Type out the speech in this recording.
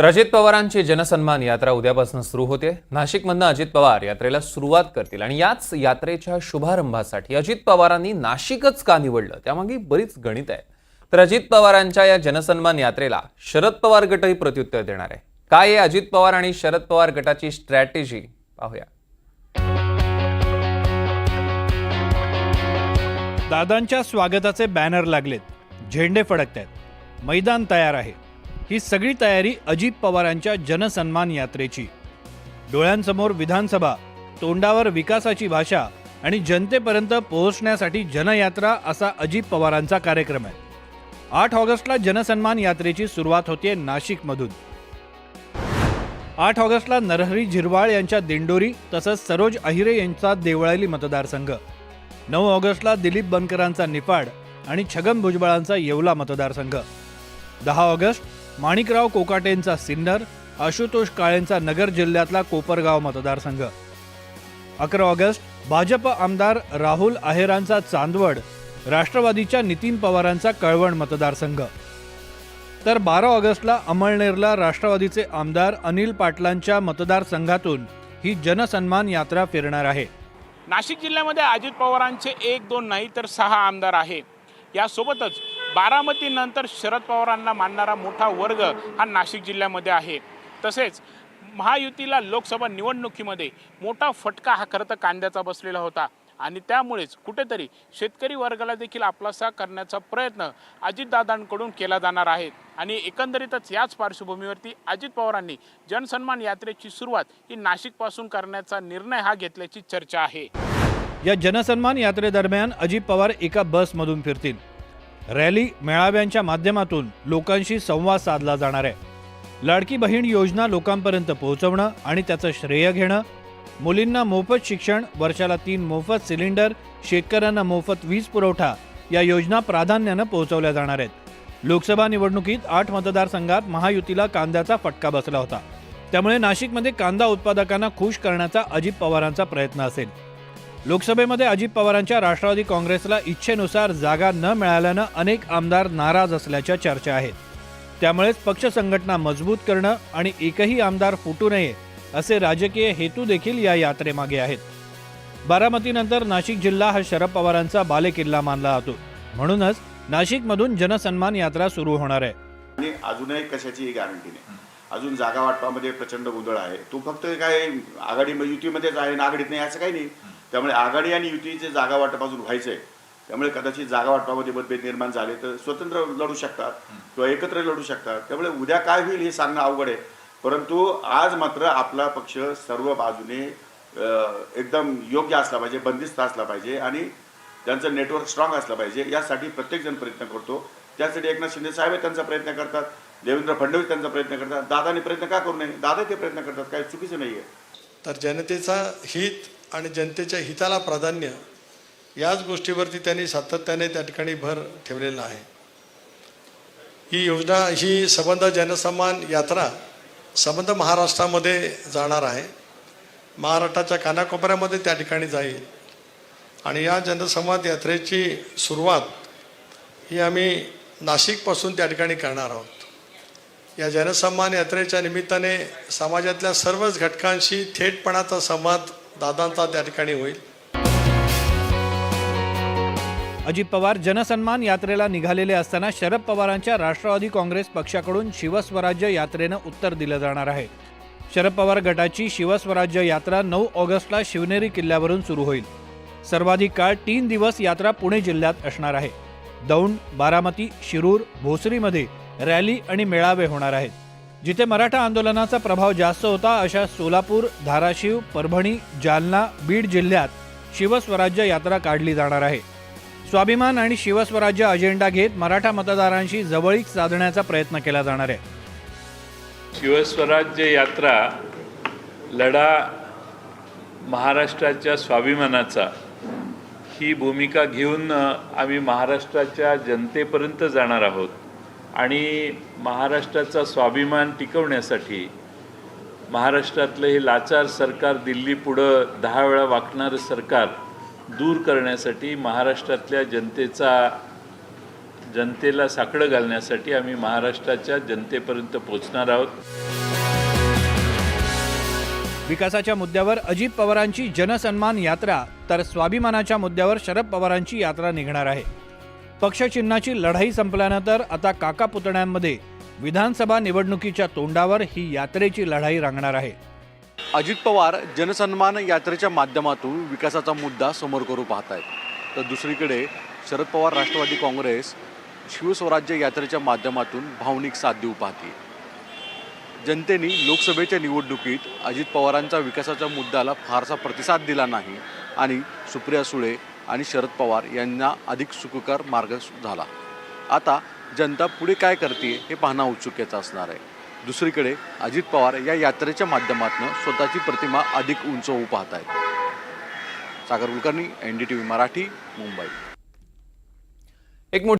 तर अजित पवारांची जनसन्मान यात्रा उद्यापासून सुरू होते। नाशिकमधनं अजित पवार यात्रेला सुरुवात करतील आणि याच यात्रेच्या शुभारंभासाठी अजित पवारांनी नाशिकच का निवडलं त्यामागे बरीच गणित आहे। तर अजित पवारांच्या या जनसन्मान यात्रेला शरद पवार गटही प्रत्युत्तर देणार आहे। काय आहे अजित पवार आणि शरद पवार गटाची स्ट्रॅटेजी पाहूया। दादांच्या स्वागताचे बॅनर लागलेत, झेंडे फडकतायत, मैदान तयार आहे। ही सगळी तयारी अजित पवारांच्या जनसन्मान यात्रेची। डोळ्यांसमोर विधानसभा, तोंडावर विकासाची भाषा आणि जनतेपर्यंत पोहोचण्यासाठी जनयात्रा असा अजित पवारांचा कार्यक्रम आहे। 8 ऑगस्टला जनसन्मान यात्रेची सुरुवात होते नाशिकमधून। 8 ऑगस्टला नरहरी झिरवाळ यांच्या दिंडोरी तसंच सरोज अहिरे यांचा देवळाली मतदारसंघ, 9 ऑगस्टला दिलीप बनकरांचा निफाड आणि छगन भुजबळांचा येवला मतदारसंघ, 10 ऑगस्ट माणिकराव कोकाटेंचा सिन्नर, आशुतोष काळेंचा नगर जिल्ह्यातला कोपरगाव मतदारसंघ, 11 ऑगस्ट भाजप आमदार राहुल आहेरांचा चांदवड, राष्ट्रवादीच्या नितीन पवारांचा कळवण मतदारसंघ, तर 12 ऑगस्टला अमळनेरला राष्ट्रवादीचे आमदार अनिल पाटलांच्या मतदारसंघातून ही जनसन्मान यात्रा फिरणार आहे। नाशिक जिल्ह्यामध्ये अजित पवारांचे 1-2 नाही तर 6 आमदार आहे। यासोबतच बारामतीनंतर शरद पवारांना मानणारा मोठा वर्ग हा नाशिक जिल्ह्यामध्ये आहे। तसेच महायुतीला लोकसभा निवडणुकीमध्ये मोठा फटका हा खरं तर कांद्याचा बसलेला होता आणि त्यामुळेच कुठेतरी शेतकरी वर्गाला देखील आपलासा करण्याचा प्रयत्न अजितदादांकडून केला जाणार आहे। आणि एकंदरीतच याच पार्श्वभूमीवरती अजित पवारांनी जनसन्मान यात्रेची सुरुवात ही नाशिकपासून करण्याचा निर्णय हा घेतल्याची चर्चा आहे। या जनसन्मान यात्रेदरम्यान अजित पवार एका बसमधून फिरतील। रॅली मेळाव्यांच्या माध्यमातून लोकांशी संवाद साधला जाणार आहे। लाडकी बहीण योजना लोकांपर्यंत पोहोचवणं आणि त्याचं श्रेय घेणं, मुलींना मोफत शिक्षण, वर्षाला 3 मोफत सिलेंडर, शेतकऱ्यांना मोफत वीज पुरवठा या योजना प्राधान्यानं पोहोचवल्या जाणार आहेत। लोकसभा निवडणुकीत 8 मतदारसंघात महायुतीला कांद्याचा फटका बसला होता, त्यामुळे नाशिकमध्ये कांदा उत्पादकांना खुश करण्याचा अजित पवारांचा प्रयत्न असेल। लोकसभेमध्ये अजित पवारांच्या राष्ट्रवादी काँग्रेसला इच्छेनुसार जागा न मिळाल्यानं अनेक आमदार नाराज असल्याच्या चर्चा आहेत। त्यामुळेच पक्ष संघटना मजबूत करणं आणि एकही आमदार फुटू नये असे राजकीय हेतू देखील या यात्रेमागे आहेत। बारामतीनंतर नाशिक जिल्हा हा शरद पवारांचा बालेकिल्ला मानला जातो, म्हणूनच नाशिकमधून जनसन्मान यात्रा सुरू होणार आहे। आणि अजूनही कशाची गॅरंटी नाही, अजून जागा वाटपामध्ये प्रचंड गोंधळ आहे। तो फक्त काय आघाडी युतीमध्येच आहे आणि आघाडीत नाही असं काही नाही। त्यामुळे आघाडी आणि युतीचे जागा वाटप अजून व्हायचं आहे। त्यामुळे कदाचित जागा वाटपामध्ये मतभेद निर्माण झाले तर स्वतंत्र लढू शकतात किंवा एकत्र लढू शकतात। त्यामुळे उद्या काय होईल हे सांगणं अवघड आहे, परंतु आज मात्र आपला पक्ष सर्व बाजूने एकदम योग्य असला पाहिजे, बंदिस्त असला पाहिजे आणि त्यांचं नेटवर्क स्ट्रॉंग असलं पाहिजे। यासाठी प्रत्येकजण प्रयत्न करतो। त्यासाठी एकनाथ शिंदे साहेब त्यांचा प्रयत्न करतात, देवेंद्र फडणवीस त्यांचा प्रयत्न करतात, दादाने प्रयत्न का करू नये, दादा ते प्रयत्न करतात, काही चुकीचं नाही आहे। तर जनतेचा हित आणि जनतेच्या हिताला प्राधान्य याच गोष्टीवरती त्यांनी सातत्याने त्या ठिकाणी भर ठेवलेला आहे। ही योजना, ही संबंध जनसन्मान यात्रा संबंध महाराष्ट्रामध्ये जाणार आहे, महाराष्ट्राच्या कानाकोपऱ्यामध्ये त्या ठिकाणी जाईल आणि या जनसंवाद यात्रेची सुरुवात ही आम्ही नाशिकपासून त्या ठिकाणी करणार आहोत। या जनसन्मान यात्रेच्या निमित्ताने समाजातल्या सर्वच घटकांशी थेटपणाचा संवाद दादांचा त्या ठिकाणी होईल। अजित पवार जनसन्मान यात्रेला निघालेले असताना शरद पवारांच्या राष्ट्रवादी काँग्रेस पक्षाकडून शिवस्वराज्य यात्रेनं उत्तर दिलं जाणार आहे। शरद पवार गटाची शिवस्वराज्य यात्रा 9 ऑगस्टला शिवनेरी किल्ल्यावरून सुरू होईल। सर्वाधिक काळ 3 दिवस यात्रा पुणे जिल्ह्यात असणार आहे। दौंड, बारामती, शिरूर, भोसरीमध्ये रॅली आणि मेळावे होणार आहेत। जिथे मराठा आंदोलनाचा प्रभाव जास्त होता अशा सोलापूर, धाराशिव, परभणी, जालना, बीड जिल्ह्यात शिवस्वराज्य यात्रा काढली जाणार आहे। स्वाभिमान आणि शिवस्वराज्य अजेंडा घेत मराठा मतदारांशी जवळीक साधण्याचा प्रयत्न केला जाणार आहे। शिवस्वराज्य यात्रा लढा महाराष्ट्राच्या स्वाभिमानाचा ही भूमिका घेऊन आम्ही महाराष्ट्राच्या जनतेपर्यंत जाणार आहोत आणि महाराष्ट्राचा स्वाभिमान टिकवण्यासाठी महाराष्ट्रातलं हे लाचार सरकार, दिल्ली पुढं 10 वेळा वाकणारं सरकार दूर करण्यासाठी महाराष्ट्रातल्या जनतेचा जनतेला साकडं घालण्यासाठी आम्ही महाराष्ट्राच्या जनतेपर्यंत पोहोचणार आहोत. विकासाच्या मुद्द्यावर अजित पवारांची जनसन्मान यात्रा तर स्वाभिमानाच्या मुद्द्यावर शरद पवारांची यात्रा निघणार आहे. पक्षचिन्हाची लढाई संपल्यानंतर आता काका पुतण्यांमध्ये विधानसभा निवडणुकीच्या तोंडावर ही यात्रेची लढाई रंगणार आहे. अजित पवार जनसन्मान यात्रेच्या माध्यमातून विकासाचा मुद्दा समोर करू पाहत आहेत, तर दुसरीकडे शरद पवार राष्ट्रवादी काँग्रेस शिवस्वराज्य यात्रेच्या माध्यमातून भावनिक साथ देऊ पाहते. जनतेने लोकसभेच्या निवडणुकीत अजित पवारांचा विकासाच्या मुद्द्याला फारसा प्रतिसाद दिला नाही आणि सुप्रिया सुळे आणि शरद पवार यांना अधिक सुखकर मार्ग झाला. आता जनता पुढे काय करते हे पाहणं औत्सुक्याचं असणार आहे. दुसरीकडे अजित पवार या यात्रेच्या माध्यमातून स्वतःची प्रतिमा अधिक उंच होऊ पाहत आहेत. सागर कुलकर्णी, NDTV मराठी, मुंबई. एक